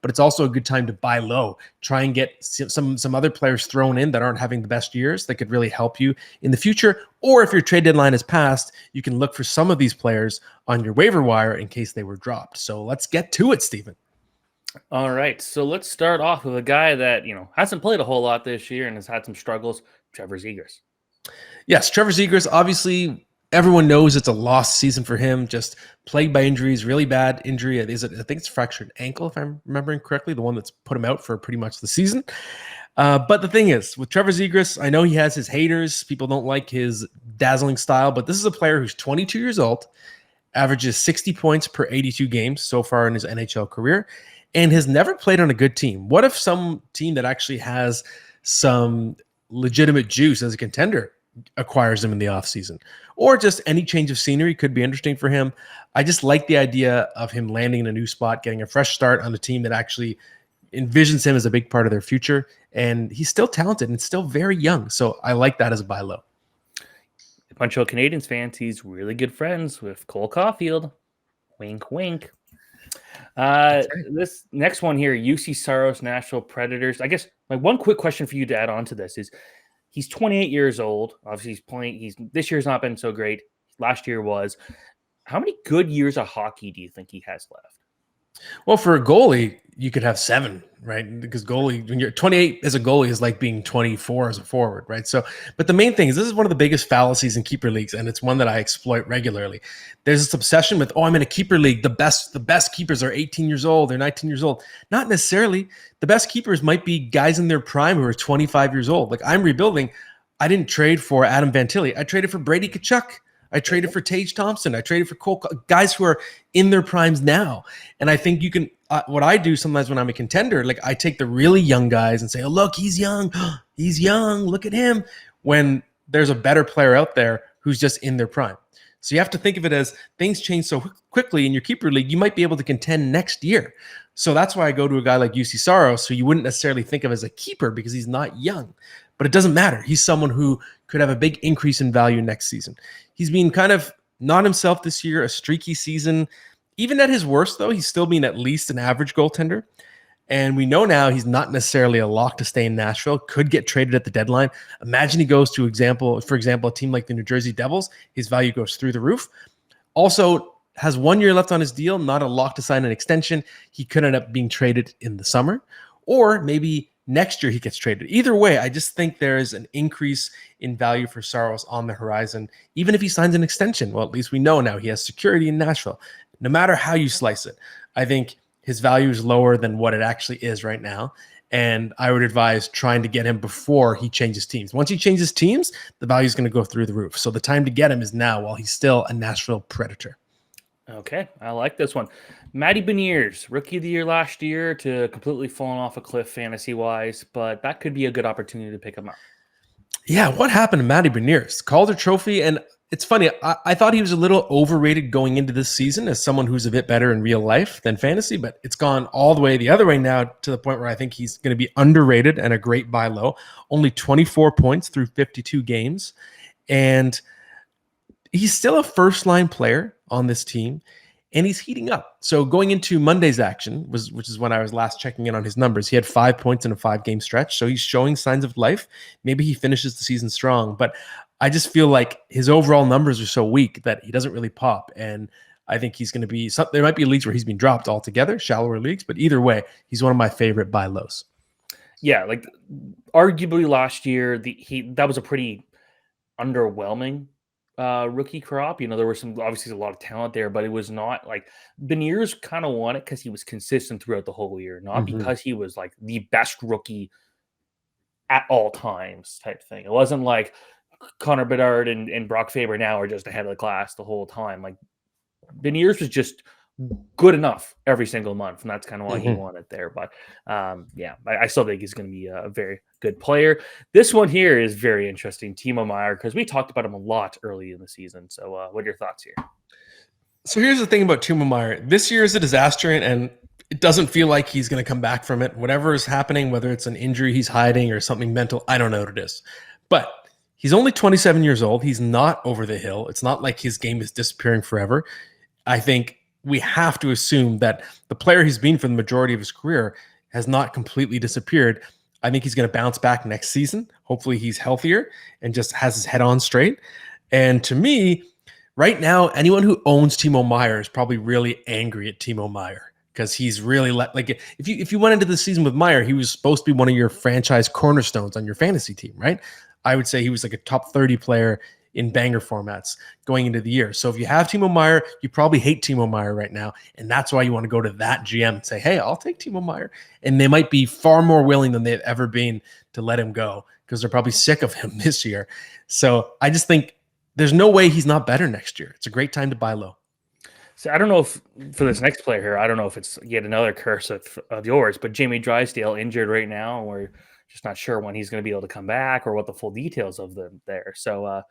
but it's also a good time to buy low. Try and get some other players thrown in that aren't having the best years that could really help you in the future. Or if your trade deadline is passed, you can look for some of these players on your waiver wire in case they were dropped. So let's get to it, Steven. All right, so let's start off with a guy that hasn't played a whole lot this year and has had some struggles. Trevor Zegras. Yes, Trevor Zegras, obviously everyone knows it's a lost season for him, just plagued by injuries, really bad injury. I think it's fractured ankle, if I'm remembering correctly, the one that's put him out for pretty much the season. But the thing is, with Trevor Zegras, I know he has his haters. People don't like his dazzling style, but this is a player who's 22 years old, averages 60 points per 82 games so far in his NHL career, and has never played on a good team. What if some team that actually has some legitimate juice as a contender acquires him in the offseason? Or just any change of scenery could be interesting for him. I just like the idea of him landing in a new spot, getting a fresh start on a team that actually envisions him as a big part of their future. And he's still talented and still very young. So I like that as a buy low. Montreal Canadiens fans, he's really good friends with Cole Caulfield. Wink, wink. Right. This next one here, UC Saros, Nashville Predators. I guess my one quick question for you to add on to this is, he's 28 years old. Obviously, he's playing. This year's not been so great. Last year was. How many good years of hockey do you think he has left? Well, for a goalie, you could have 7, right? Because goalie, when you're 28 as a goalie, is like being 24 as a forward, right? So, but the main thing is, this is one of the biggest fallacies in keeper leagues, and it's one that I exploit regularly. There's this obsession with, I'm in a keeper league. The best keepers are 18 years old. They're 19 years old. Not necessarily. The best keepers might be guys in their prime who are 25 years old. Like, I'm rebuilding. I didn't trade for Adam Fantilli. I traded for Brady Tkachuk. I traded for Tage Thompson. I traded for Cole, guys who are in their primes now. And I think you can, what I do sometimes when I'm a contender, like I take the really young guys and say, oh, look, he's young. He's young. Look at him. When there's a better player out there who's just in their prime. So you have to think of it as things change so quickly in your keeper league, you might be able to contend next year. So that's why I go to a guy like UC Saros, who you wouldn't necessarily think of as a keeper because he's not young. But it doesn't matter. He's someone who could have a big increase in value next season. He's been kind of not himself this year, a streaky season. Even at his worst, though, he's still been at least an average goaltender. And we know now he's not necessarily a lock to stay in Nashville, could get traded at the deadline. Imagine he goes to, for example, a team like the New Jersey Devils. His value goes through the roof. Also has 1 year left on his deal, not a lock to sign an extension. He could end up being traded in the summer. Or maybe next year he gets traded. Either way, I just think there is an increase in value for Saros on the horizon, even if he signs an extension. Well, at least we know now he has security in Nashville. No matter how you slice it, I think his value is lower than what it actually is right now. And I would advise trying to get him before he changes teams. Once he changes teams, the value is going to go through the roof. So the time to get him is now while he's still a Nashville Predator. Okay, I like this one. Matty Beniers, rookie of the year last year, to completely fallen off a cliff fantasy-wise, but that could be a good opportunity to pick him up. Yeah, what happened to Matty Beniers? Calder Trophy, and it's funny, I thought he was a little overrated going into this season as someone who's a bit better in real life than fantasy, but it's gone all the way the other way now to the point where I think he's going to be underrated and a great buy low. Only 24 points through 52 games, and he's still a first-line player on this team, and he's heating up. So going into Monday's action, which is when I was last checking in on his numbers, he had 5 points in a 5-game stretch, so he's showing signs of life. Maybe he finishes the season strong, but I just feel like his overall numbers are so weak that he doesn't really pop, and I think he's going to be – there might be leagues where he's been dropped altogether, shallower leagues, but either way, he's one of my favorite buy lows. Yeah, like arguably last year, that was a pretty underwhelming rookie crop. There was obviously a lot of talent there, but it was not like Beniers kind of won it because he was consistent throughout the whole year, not because he was like the best rookie at all times type thing. It wasn't like Connor Bedard and Brock Faber now are just ahead of the class the whole time. Like Beniers was just good enough every single month, and that's kind of why he won it there. But I still think he's going to be a very good player. This one here is very interesting, Timo Meier, because we talked about him a lot early in the season. So what are your thoughts here? So here's the thing about Timo Meier. This year is a disaster, and it doesn't feel like he's going to come back from it. Whatever is happening, whether it's an injury he's hiding or something mental, I don't know what it is. But he's only 27 years old. He's not over the hill. It's not like his game is disappearing forever. I think we have to assume that the player he's been for the majority of his career has not completely disappeared. I think he's going to bounce back next season. Hopefully, he's healthier and just has his head on straight. And to me, right now, anyone who owns Timo Meier is probably really angry at Timo Meier because he's really like if you went into the season with Meier, he was supposed to be one of your franchise cornerstones on your fantasy team, right? I would say he was like a top 30 player in banger formats going into the year. So if you have Timo Meier, you probably hate Timo Meier right now. And that's why you want to go to that GM and say, hey, I'll take Timo Meier. And they might be far more willing than they've ever been to let him go because they're probably sick of him this year. So I just think there's no way he's not better next year. It's a great time to buy low. So I don't know if for this next player here, I don't know if it's yet another curse of yours, but Jamie Drysdale injured right now, and we're just not sure when he's going to be able to come back or what the full details of them there. So,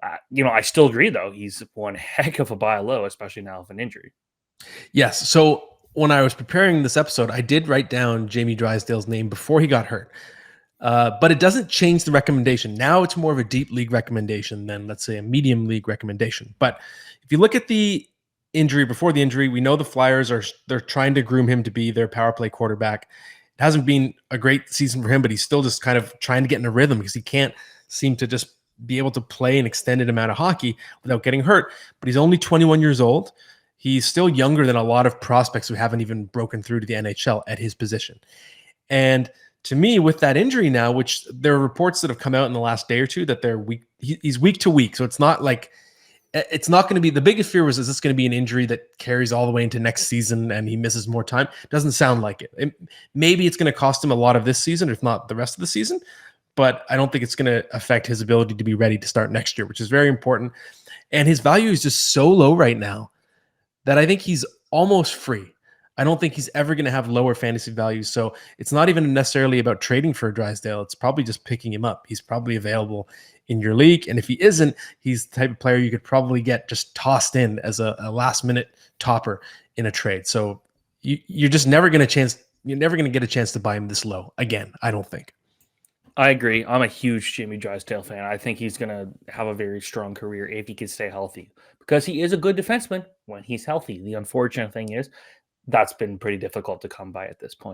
I still agree though. He's one heck of a buy low, especially now with an injury. Yes. So when I was preparing this episode, I did write down Jamie Drysdale's name before he got hurt. But it doesn't change the recommendation. Now it's more of a deep league recommendation than, let's say, a medium league recommendation. But if you look at the injury before the injury, we know the Flyers they're trying to groom him to be their power play quarterback. It hasn't been a great season for him, but he's still just kind of trying to get in a rhythm because he can't seem to just be able to play an extended amount of hockey without getting hurt. But he's only 21 years old. He's still younger than a lot of prospects who haven't even broken through to the NHL at his position. And to me, with that injury now, which there are reports that have come out in the last day or two that they're weak, he's week to week. So it's not going to be, the biggest fear was, is this going to be an injury that carries all the way into next season and he misses more time? Doesn't sound like it. Maybe it's going to cost him a lot of this season, if not the rest of the season, but I don't think it's going to affect his ability to be ready to start next year, which is very important. And his value is just so low right now that I think he's almost free. I don't think he's ever going to have lower fantasy values. So it's not even necessarily about trading for Drysdale. It's probably just picking him up. He's probably available in your league. And if he isn't, he's the type of player you could probably get just tossed in as a last minute topper in a trade. So you're just never going to get a chance to buy him this low again, I don't think. I agree. I'm a huge Jamie Drysdale fan. I think he's going to have a very strong career if he can stay healthy because he is a good defenseman when he's healthy. The unfortunate thing is that's been pretty difficult to come by at this point.